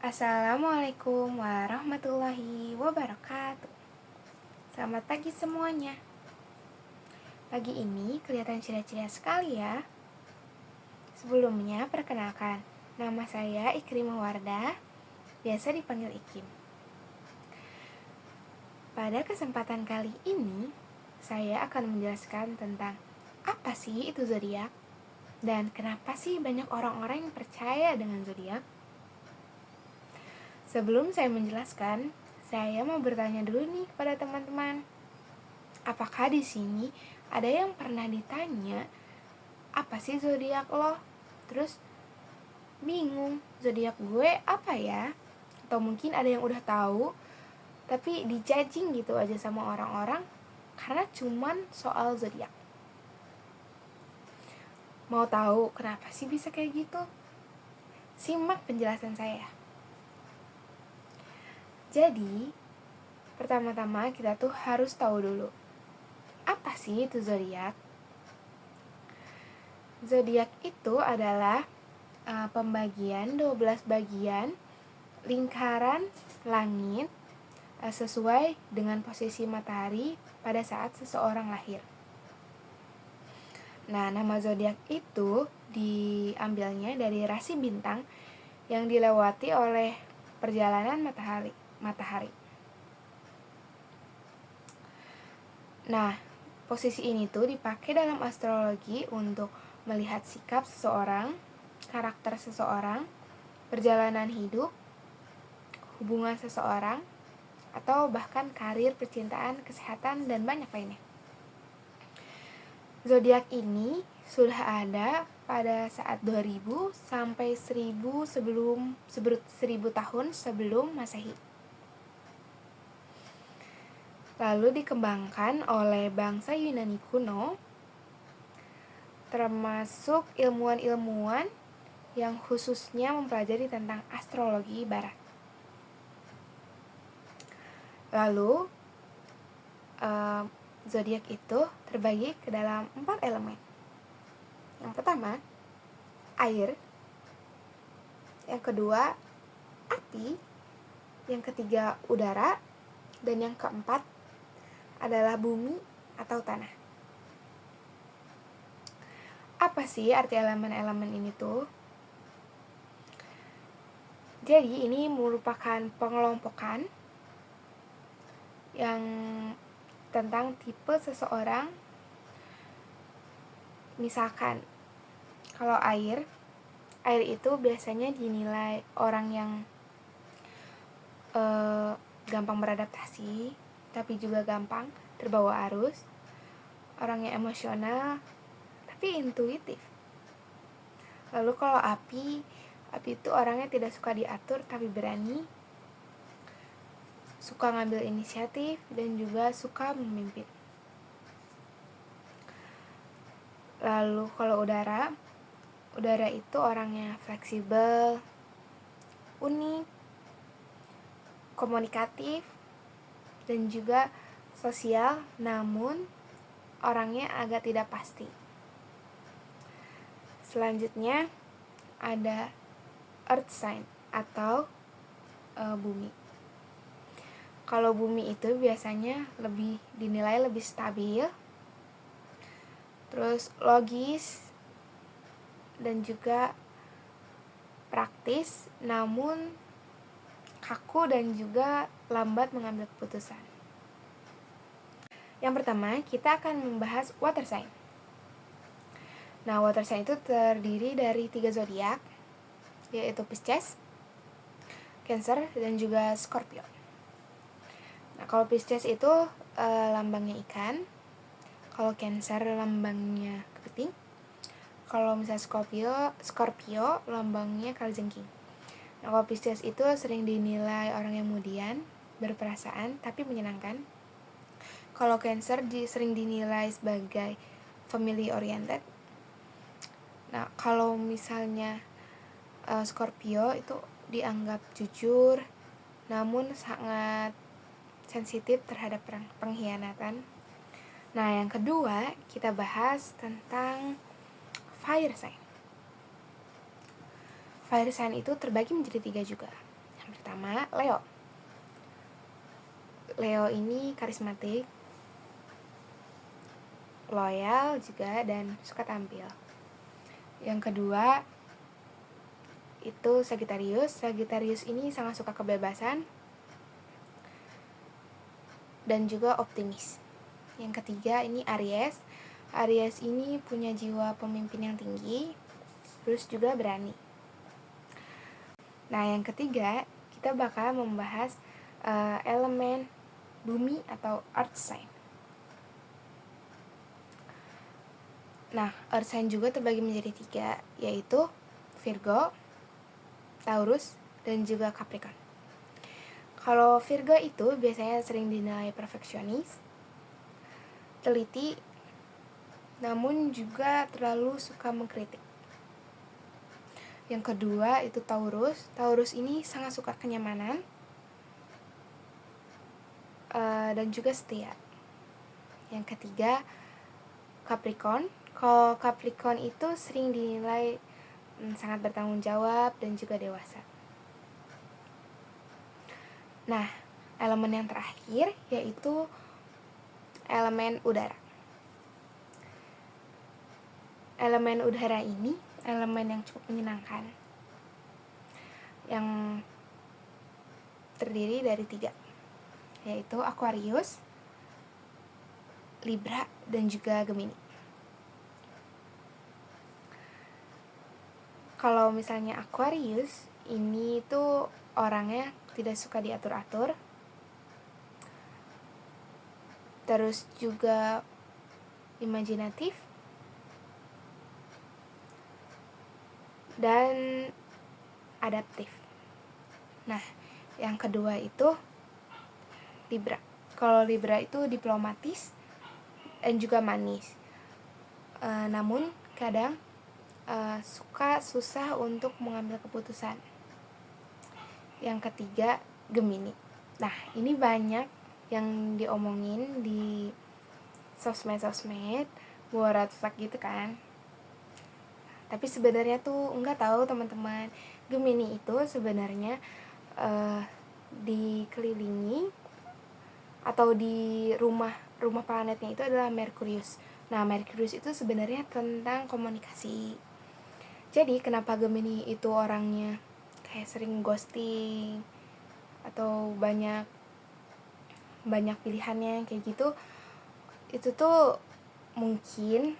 Assalamualaikum warahmatullahi wabarakatuh. Selamat pagi semuanya. Pagi ini kelihatan ceria-ceria sekali ya. Sebelumnya perkenalkan, nama saya Ikrimah Wardah, biasa dipanggil Ikim. Pada kesempatan kali ini, saya akan menjelaskan tentang apa sih itu zodiak dan kenapa sih banyak orang-orang yang percaya dengan zodiak. Sebelum saya menjelaskan, saya mau bertanya dulu nih kepada teman-teman. Apakah di sini ada yang pernah ditanya, apa sih zodiak lo? Terus bingung, zodiak gue apa ya? Atau mungkin ada yang udah tahu, tapi dijudging gitu aja sama orang-orang karena cuman soal zodiak. Mau tahu kenapa sih bisa kayak gitu? Simak penjelasan saya. Jadi, pertama-tama kita tuh harus tahu dulu, apa sih itu zodiak? Zodiak itu adalah pembagian 12 bagian lingkaran langit sesuai dengan posisi matahari pada saat seseorang lahir. Nah, nama zodiak itu diambilnya dari rasi bintang yang dilewati oleh perjalanan matahari. Nah, posisi ini tuh dipakai dalam astrologi untuk melihat sikap seseorang, karakter seseorang, perjalanan hidup, hubungan seseorang, atau bahkan karir, percintaan, kesehatan, dan banyak lainnya. Zodiak ini sudah ada pada saat 2000 sampai 1000 tahun sebelum Masehi. Lalu dikembangkan oleh bangsa Yunani kuno, termasuk ilmuwan-ilmuwan yang khususnya mempelajari tentang astrologi barat. Lalu zodiak itu terbagi ke dalam 4 elemen. Yang pertama, air. Yang kedua, api. Yang ketiga, udara. Dan yang keempat adalah bumi atau tanah. Apa sih arti elemen-elemen ini tuh? Jadi ini merupakan pengelompokan yang tentang tipe seseorang. Misalkan kalau air itu biasanya dinilai orang yang gampang beradaptasi, tapi juga gampang terbawa arus, orangnya emosional, tapi intuitif. Lalu kalau api itu orangnya tidak suka diatur, tapi berani, suka ngambil inisiatif, dan juga suka memimpin. Lalu kalau udara itu orangnya fleksibel, unik, komunikatif, dan juga sosial, namun orangnya agak tidak pasti. Selanjutnya ada earth sign atau bumi. Kalau bumi itu biasanya dinilai lebih stabil, terus logis, dan juga praktis, namun kaku dan juga lambat mengambil keputusan. Yang pertama, kita akan membahas water sign. Nah, water sign itu terdiri dari 3 zodiak, yaitu Pisces, Cancer, dan juga Scorpio. Nah, kalau Pisces itu lambangnya ikan, kalau Cancer lambangnya kepiting, kalau misalnya Scorpio lambangnya kalajengking. Nah, kalau Pisces itu sering dinilai orang yang kemudian, berperasaan, tapi menyenangkan. Kalau Cancer sering dinilai sebagai family oriented. Nah, kalau misalnya Scorpio itu dianggap jujur, namun sangat sensitif terhadap pengkhianatan. Nah, yang kedua kita bahas tentang fire sign. Fire sign itu terbagi menjadi 3 juga. pertama, Leo. Leo ini karismatik, loyal juga, dan suka tampil. Yang kedua itu Sagittarius. Sagittarius ini sangat suka kebebasan dan juga optimis. Yang ketiga ini Aries. Aries ini punya jiwa pemimpin yang tinggi, terus juga berani. Nah, yang ketiga kita bakal membahas elemen bumi atau earth sign. Nah, earth sign juga terbagi menjadi 3, yaitu Virgo, Taurus, dan juga Capricorn. Kalau Virgo itu biasanya sering dinilai perfeksionis, teliti, namun juga terlalu suka mengkritik. Yang kedua itu Taurus. Taurus ini sangat suka kenyamanan dan juga setia. Yang ketiga Capricorn. Kalau Capricorn itu sering dinilai sangat bertanggung jawab dan juga dewasa. Nah, elemen yang terakhir yaitu elemen udara. Elemen udara ini elemen yang cukup menyenangkan, yang terdiri dari 3, yaitu Aquarius, Libra, dan juga Gemini. Kalau misalnya Aquarius ini tuh orangnya tidak suka diatur-atur, terus juga imajinatif, dan adaptif. Nah, yang kedua itu Libra. Kalau Libra itu diplomatis dan juga manis, namun kadang susah untuk mengambil keputusan. Yang ketiga Gemini. Nah, ini banyak yang diomongin di sosmed buat red flag gitu kan. Tapi sebenarnya tuh enggak tahu teman-teman. Gemini itu sebenarnya dikelilingi atau di rumah planetnya itu adalah Merkurius. Nah, Merkurius itu sebenarnya tentang komunikasi. Jadi kenapa Gemini itu orangnya kayak sering ghosting atau banyak pilihannya kayak gitu, itu tuh mungkin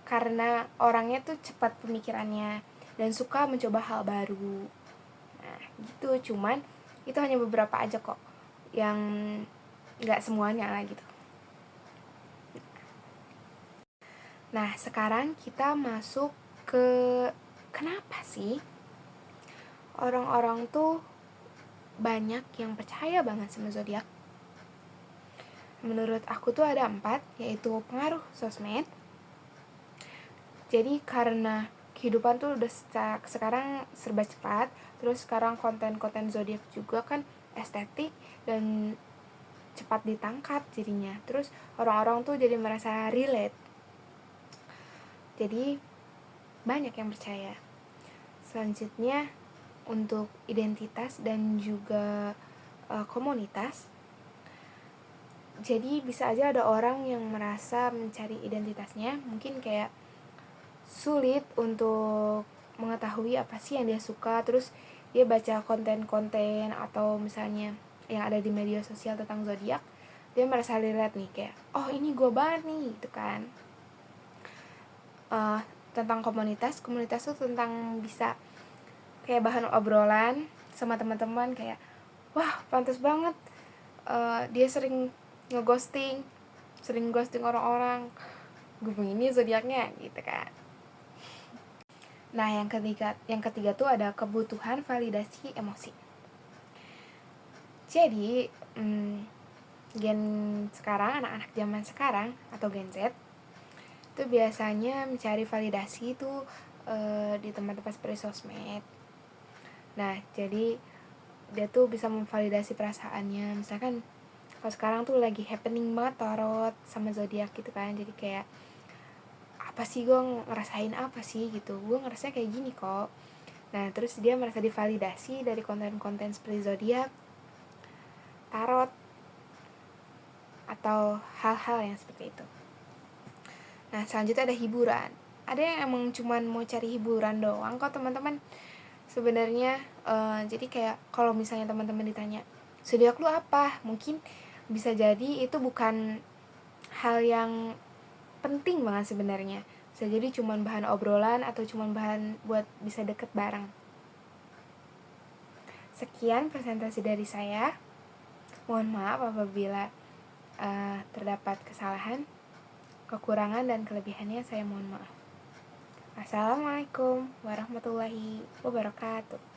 karena orangnya tuh cepat pemikirannya dan suka mencoba hal baru. Nah, gitu. Cuman itu hanya beberapa aja kok, yang nggak semuanya lah gitu. Nah, sekarang kita masuk ke kenapa sih orang-orang tuh banyak yang percaya banget sama zodiak. Menurut aku tuh ada 4, yaitu pengaruh sosmed. Jadi karena kehidupan tuh udah sekarang serba cepat, terus sekarang konten-konten zodiak juga kan estetik dan cepat ditangkap jadinya. Terus orang-orang tuh jadi merasa relate. Jadi banyak yang percaya. Selanjutnya untuk identitas dan juga komunitas. Jadi bisa aja ada orang yang merasa mencari identitasnya, mungkin kayak sulit untuk mengetahui apa sih yang dia suka, terus dia baca konten-konten atau misalnya yang ada di media sosial tentang zodiak, dia merasa relate nih, kayak oh ini gue banget nih gitu kan. Tentang komunitas tuh tentang bisa kayak bahan obrolan sama teman-teman, kayak wah pantas banget dia sering ghosting orang-orang, gue ini zodiaknya gitu kan. Nah, yang ketiga tuh ada kebutuhan validasi emosi. Jadi gen sekarang, anak-anak zaman sekarang atau Gen Z itu biasanya mencari validasi itu di tempat-tempat seperti sosmed. Nah, jadi dia tuh bisa memvalidasi perasaannya. Misalkan kalau sekarang tuh lagi happening banget tarot sama zodiak gitu kan. Jadi kayak apa sih, gue ngerasain apa sih gitu, gue ngerasa kayak gini kok. Nah, terus dia merasa divalidasi dari konten-konten seperti zodiak, tarot, atau hal-hal yang seperti itu. Nah, selanjutnya ada hiburan. Ada yang emang cuman mau cari hiburan doang kok teman-teman. Sebenarnya jadi kayak kalau misalnya teman-teman ditanya, zodiak lu apa? Mungkin bisa jadi itu bukan hal yang penting banget sebenarnya. Bisa jadi cuman bahan obrolan atau cuman bahan buat bisa deket bareng. Sekian presentasi dari saya. Mohon maaf apabila terdapat kesalahan, kekurangan dan kelebihannya saya mohon maaf. Assalamualaikum warahmatullahi wabarakatuh.